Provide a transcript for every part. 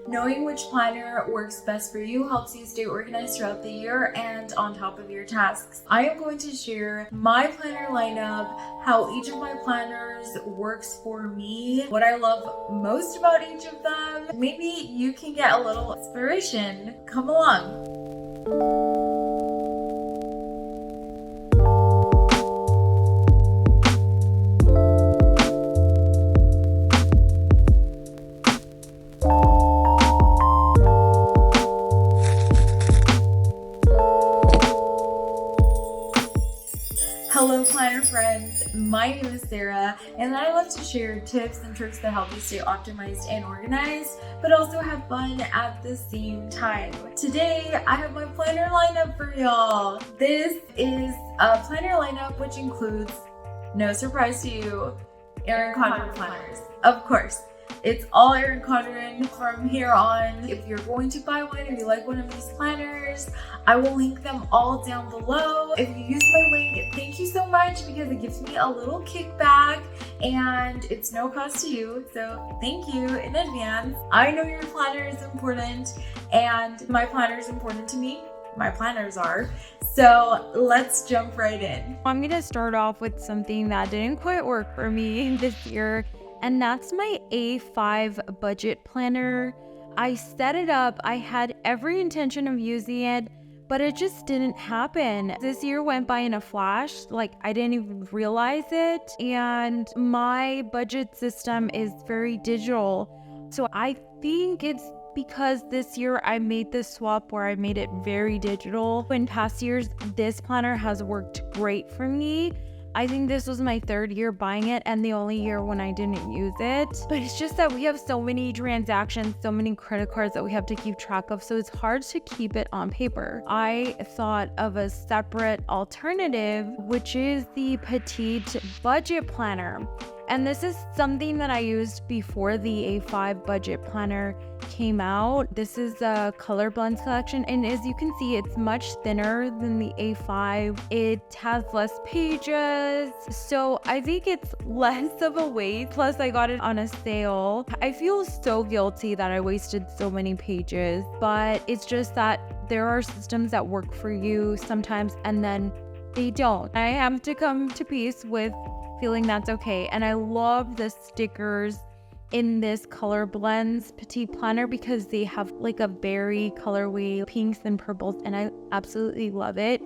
Knowing which planner works best for you helps you stay organized throughout the year and on top of your tasks. I am going to share my planner lineup, how each of my planners works for me, what I love most about each of them. Maybe you can get a little inspiration. Come along. Hello planner friends, my name is Sarah and I love to share tips and tricks that help you stay optimized and organized, but also have fun at the same time. Today I have my planner lineup for y'all. This is a planner lineup which includes, no surprise to you, Erin Condren Planners. Of course, it's all Erin Condren from here on. If you're going to buy one, if you like one of these planners, I will link them all down below. If you use my link, thank you so much because it gives me a little kickback and it's no cost to you. So thank you in advance. I know your planner is important and my planner is important to me. My planners are. So let's jump right in. I'm gonna start off with something that didn't quite work for me this year, and that's my A5 budget planner. I set it up, I had every intention of using it, but it just didn't happen. This year went by in a flash, like I didn't even realize it. And my budget system is very digital. So I think it's because this year I made this swap where I made it very digital. In past years, this planner has worked great for me. I think this was my third year buying it and the only year when I didn't use it. But it's just that we have so many transactions, so many credit cards that we have to keep track of, so it's hard to keep it on paper. I thought of a separate alternative, which is the Petite Budget Planner. And this is something that I used before the A5 budget planner came out. This is a color blend collection, and as you can see, it's much thinner than the A5. It has less pages, so I think it's less of a waste. Plus, I got it on a sale. I feel so guilty that I wasted so many pages, but it's just that there are systems that work for you sometimes, and then they don't. I have to come to peace with feeling that's okay. And I love the stickers in this color blends petite planner because they have like a berry colorway, pinks and purples, and I absolutely love it.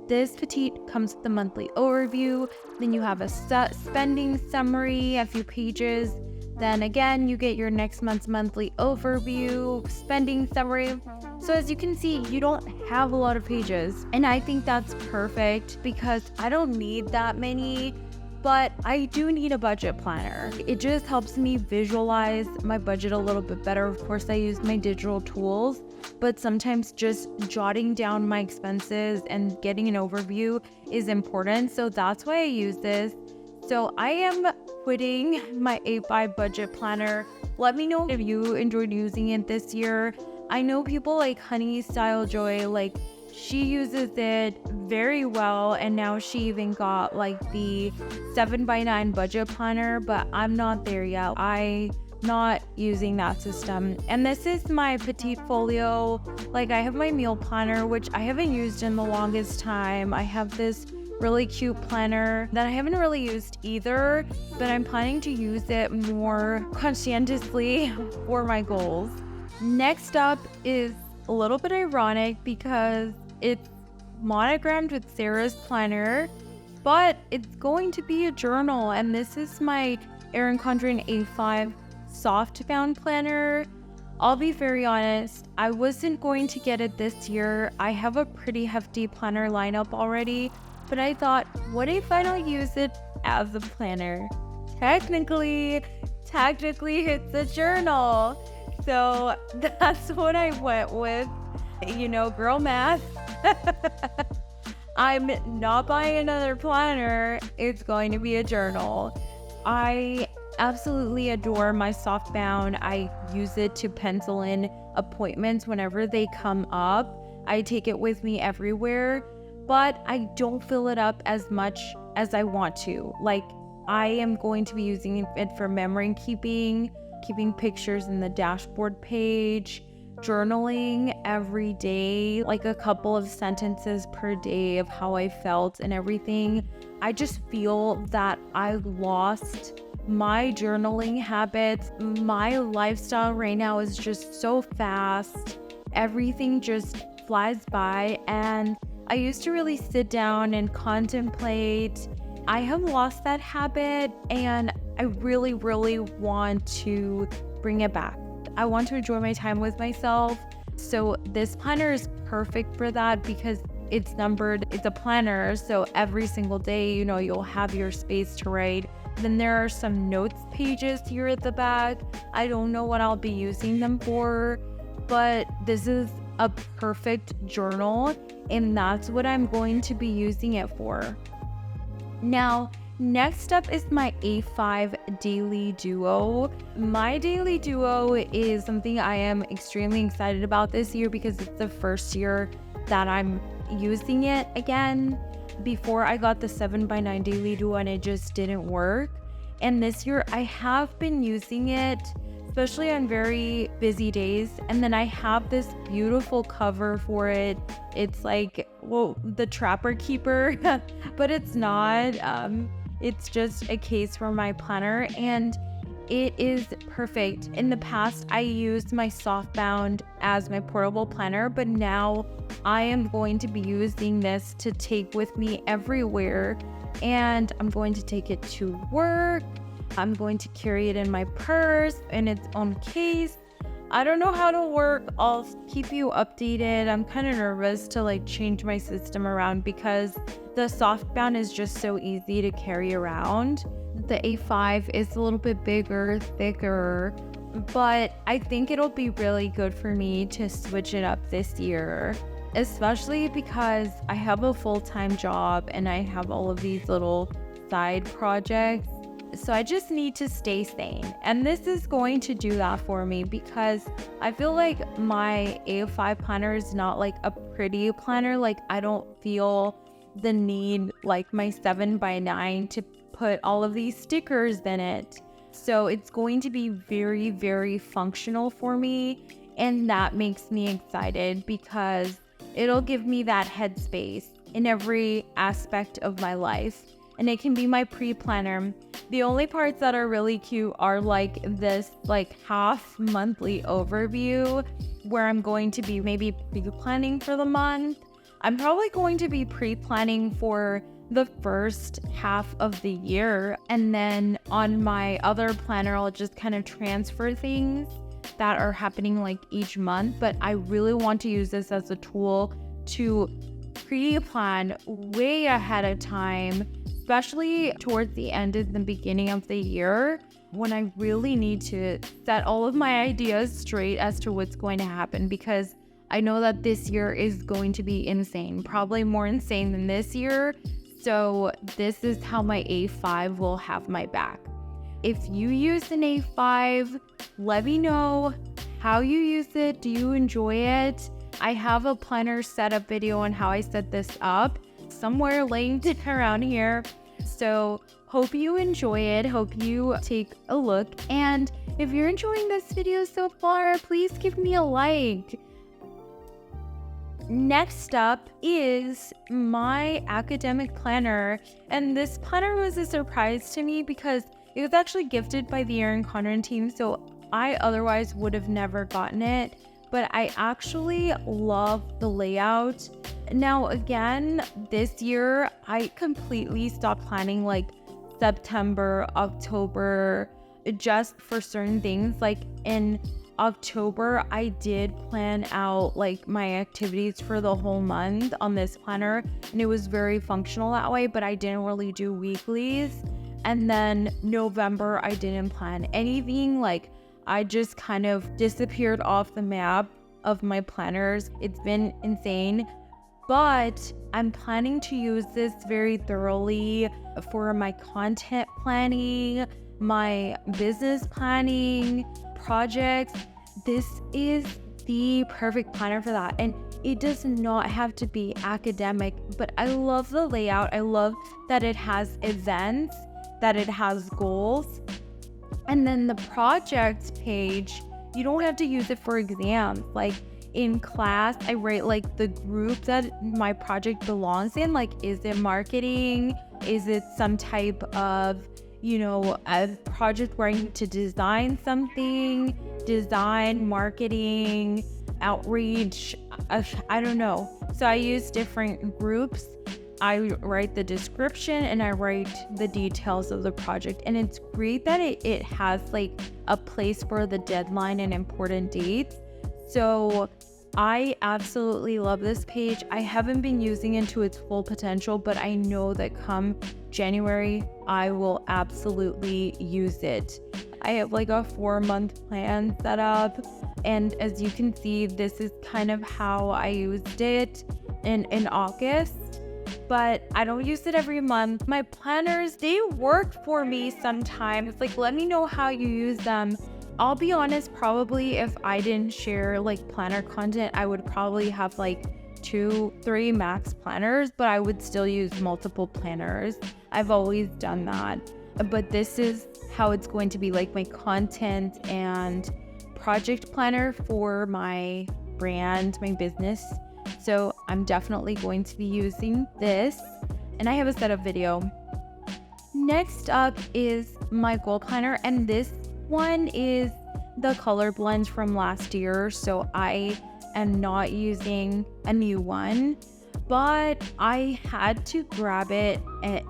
This petite comes with the monthly overview, then you have a spending summary, a few pages, then again you get your next month's monthly overview, spending summary. So as you can see, you don't have a lot of pages, and I think that's perfect because I don't need that many. But I do need a budget planner. It just helps me visualize my budget a little bit better. Of course, I use my digital tools, but sometimes just jotting down my expenses and getting an overview is important. So that's why I use this. So I am quitting my A5 budget planner. Let me know if you enjoyed using it this year. I know people like Honey Style Joy, like she uses it very well, and now she even got like the 7x9 budget planner, but I'm not there yet. I'm not using that system. And this is my petite folio. Like I have my meal planner, which I haven't used in the longest time. I have this really cute planner that I haven't really used either, but I'm planning to use it more conscientiously for my goals. Next up is a little bit ironic because it's monogrammed with Sarah's planner, but it's going to be a journal, and this is my Erin Condren A5 Softbound planner. I'll be very honest, I wasn't going to get it this year. I have a pretty hefty planner lineup already, but I thought, what if I don't use it as a planner? Technically, it's a journal. So that's what I went with. You know, girl math. I'm not buying another planner. It's going to be a journal. I absolutely adore my Softbound. I use it to pencil in appointments whenever they come up. I take it with me everywhere, but I don't fill it up as much as I want to. Like, I am going to be using it for memory keeping, keeping pictures in the dashboard page, journaling every day, like a couple of sentences per day of how I felt and everything. I just feel that I lost my journaling habits. My lifestyle right now is just so fast. Everything just flies by, and I used to really sit down and contemplate. I have lost that habit, and I really, really want to bring it back. I want to enjoy my time with myself. So this planner is perfect for that because it's numbered. It's a planner, so every single day, you'll have your space to write. Then there are some notes pages here at the back. I don't know what I'll be using them for, but this is a perfect journal, and that's what I'm going to be using it for. Now, next up is my A5 Daily Duo. My Daily Duo is something I am extremely excited about this year because it's the first year that I'm using it again. Before, I got the 7x9 Daily Duo and it just didn't work. And this year I have been using it, especially on very busy days. And then I have this beautiful cover for it. It's like, the Trapper Keeper, but it's not. It's just a case for my planner, and it is perfect. In the past, I used my Softbound as my portable planner, but now I am going to be using this to take with me everywhere, and I'm going to take it to work. I'm going to carry it in my purse in its own case. I don't know how to work. I'll keep you updated. I'm kind of nervous to change my system around because the Softbound is just so easy to carry around. The A5 is a little bit bigger, thicker, but I think it'll be really good for me to switch it up this year, especially because I have a full-time job and I have all of these little side projects. So I just need to stay sane. And this is going to do that for me because I feel like my A5 planner is not like a pretty planner. I don't feel the need like my 7x9 to put all of these stickers in it. So it's going to be very, very functional for me. And that makes me excited because it'll give me that headspace in every aspect of my life. And it can be my pre-planner. The only parts that are really cute are this half monthly overview where I'm going to be maybe pre-planning for the month. I'm probably going to be pre-planning for the first half of the year. And then on my other planner, I'll just kind of transfer things that are happening each month. But I really want to use this as a tool to pre-plan way ahead of time, especially towards the end and the beginning of the year when I really need to set all of my ideas straight as to what's going to happen, because I know that this year is going to be insane, probably more insane than this year. So this is how my A5 will have my back. If you use an A5, let me know how you use it. Do you enjoy it? I have a planner setup video on how I set this up somewhere linked around here. So hope you enjoy it. Hope you take a look. And if you're enjoying this video so far, please give me a like. Next up is my academic planner. And this planner was a surprise to me because it was actually gifted by the Erin Condren team. So I otherwise would have never gotten it. But I actually love the layout. Now, again, this year, I completely stopped planning September, October, just for certain things. In October, I did plan out my activities for the whole month on this planner, and it was very functional that way, but I didn't really do weeklies. And then November, I didn't plan anything. I just kind of disappeared off the map of my planners. It's been insane, but I'm planning to use this very thoroughly for my content planning, my business planning, projects. This is the perfect planner for that. And it does not have to be academic, but I love the layout. I love that it has events, that it has goals. And then the project page, you don't have to use it for exams. Like in class, I write like the group that my project belongs in. Like, is it marketing? Is it some type of, a project where I need to design something, marketing, outreach? I don't know. So I use different groups. I write the description and I write the details of the project. And it's great that it has like a place for the deadline and important dates. So I absolutely love this page. I haven't been using it to its full potential, but I know that come January, I will absolutely use it. I have like a 4-month plan set up. And as you can see, this is kind of how I used it in August. But I don't use it every month. My planners, they work for me sometimes. Like, let me know how you use them. I'll be honest, probably if I didn't share like planner content, I would probably have like 2-3 max planners, but I would still use multiple planners. I've always done that. But this is how it's going to be, like my content and project planner for my brand, my business. So I'm definitely going to be using this, and I have a setup video. Next up is my goal planner, and this one is the color blends from last year. So I am not using a new one, but I had to grab it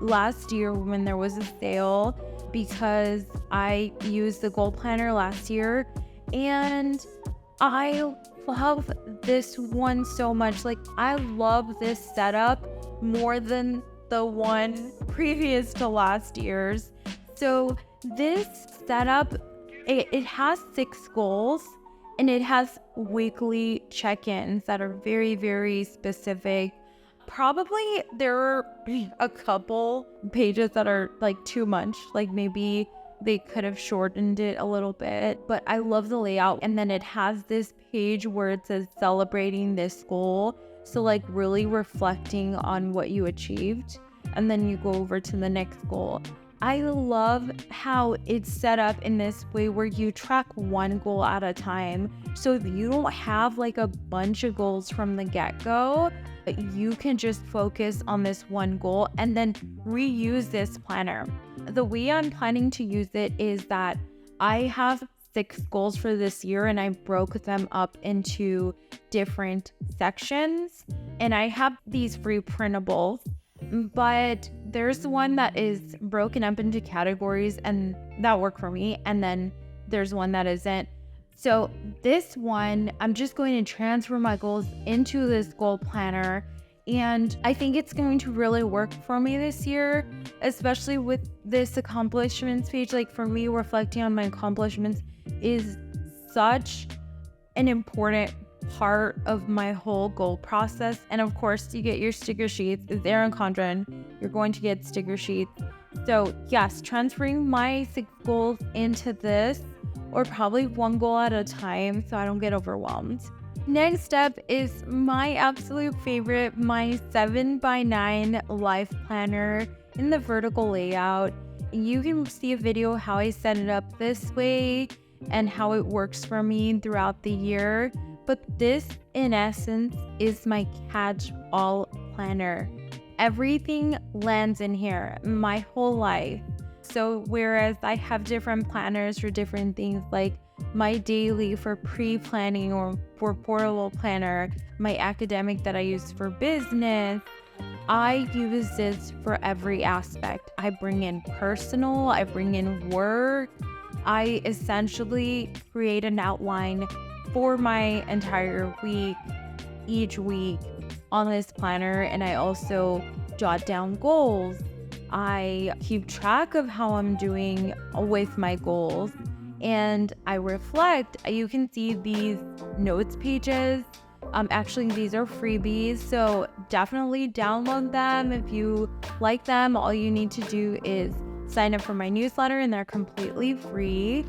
last year when there was a sale because I used the goal planner last year, and I love this one so much. Like, I love this setup more than the one previous to last year's. So this setup, it has 6 goals, and it has weekly check-ins that are very, very specific. Probably there are a couple pages that are like too much, like maybe they could have shortened it a little bit, but I love the layout. And then it has this page where it says celebrating this goal. So like really reflecting on what you achieved. And then you go over to the next goal. I love how it's set up in this way where you track one goal at a time. So if you don't have like a bunch of goals from the get-go, you can just focus on this one goal and then reuse this planner. The way I'm planning to use it is that I have 6 goals for this year, and I broke them up into different sections, and I have these free printables, but there's one that is broken up into categories, and that worked for me, and then there's one that isn't. So this one, I'm just going to transfer my goals into this goal planner, and I think it's going to really work for me this year, especially with this accomplishments page. Like for me, reflecting on my accomplishments is such an important part of my whole goal process. And of course, you get your sticker sheets. It's Erin Condren. You're going to get sticker sheets. So yes, transferring my 6 goals into this, or probably one goal at a time so I don't get overwhelmed. Next up is my absolute favorite, my 7x9 life planner in the vertical layout. You can see a video how I set it up this way and how it works for me throughout the year. But this, in essence, is my catch-all planner. Everything lands in here, my whole life. So whereas I have different planners for different things, like my daily for pre-planning or for portable planner, my academic that I use for business, I use this for every aspect. I bring in personal, I bring in work. I essentially create an outline for my entire week, each week on this planner, and I also jot down goals. I keep track of how I'm doing with my goals, and I reflect. You can see these notes pages. Actually, these are freebies, so definitely download them if you like them. All you need to do is sign up for my newsletter, and they're completely free.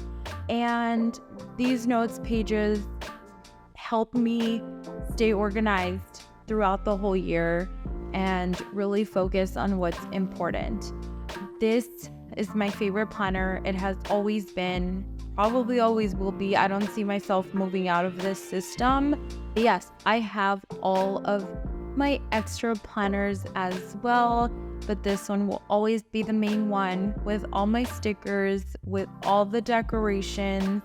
And these notes pages help me stay organized throughout the whole year and really focus on what's important. This is my favorite planner. It has always been, probably always will be. I don't see myself moving out of this system. But yes, I have all of my extra planners as well, but this one will always be the main one with all my stickers, with all the decorations,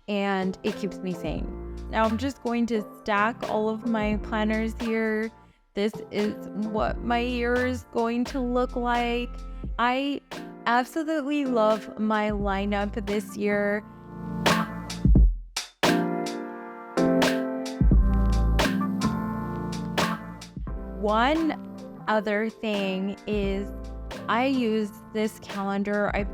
and it keeps me sane. Now I'm just going to stack all of my planners here. This is what my year is going to look like. I absolutely love my lineup this year. One other thing is I use this calendar. I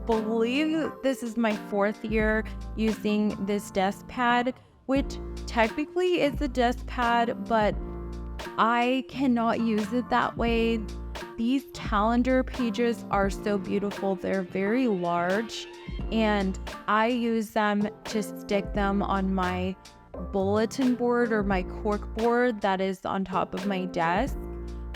believe this is my 4th year using this desk pad, which technically is a desk pad, but I cannot use it that way. These calendar pages are so beautiful. They're very large, and I use them to stick them on my bulletin board or my cork board that is on top of my desk.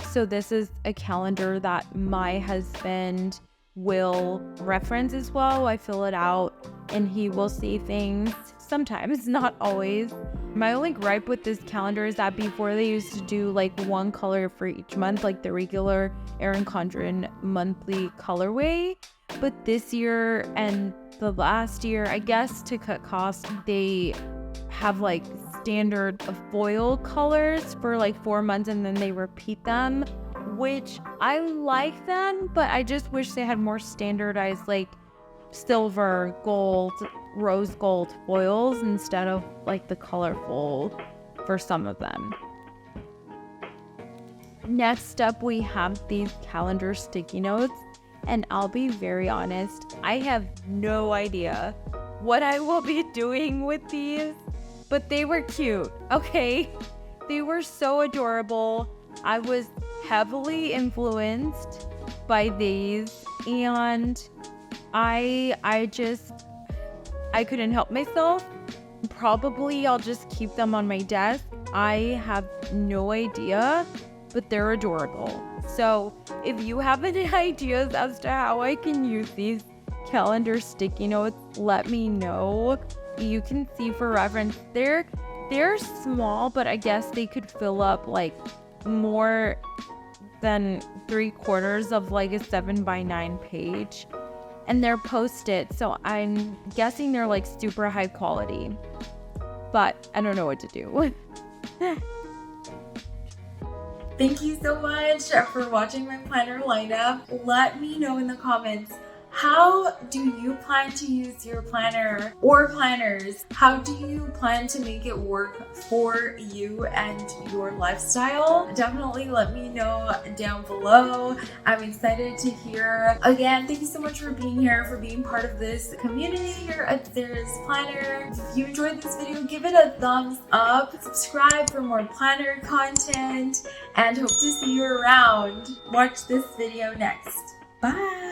So this is a calendar that my husband will reference as well. I fill it out and he will see things sometimes, not always. My only gripe with this calendar is that before they used to do like one color for each month, like the regular Erin Condren monthly colorway. But this year and the last year, I guess to cut costs, they have like standard foil colors for like 4 months and then they repeat them, which I like them, but I just wish they had more standardized like silver, gold, rose gold foils instead of like the colorful for some of them. Next up, we have these calendar sticky notes, and I'll be very honest, I have no idea what I will be doing with these, but they were cute, okay? They were so adorable. I was heavily influenced by these, and I couldn't help myself. Probably I'll just keep them on my desk. I have no idea, but they're adorable. So if you have any ideas as to how I can use these calendar sticky notes, let me know. You can see for reference, they're small, but I guess they could fill up like more than 3/4 of like a 7x9 page. And they're Post-it, so I'm guessing they're like super high quality, but I don't know what to do. Thank you so much for watching my planner lineup. Let me know in the comments, how do you plan to use your planner or planners? How do you plan to make it work for you and your lifestyle? Definitely let me know down below. I'm excited to hear. Again, thank you so much for being here, for being part of this community here at Sarah's Planner. If you enjoyed this video, give it a thumbs up. Subscribe for more planner content, and hope to see you around. Watch this video next. Bye!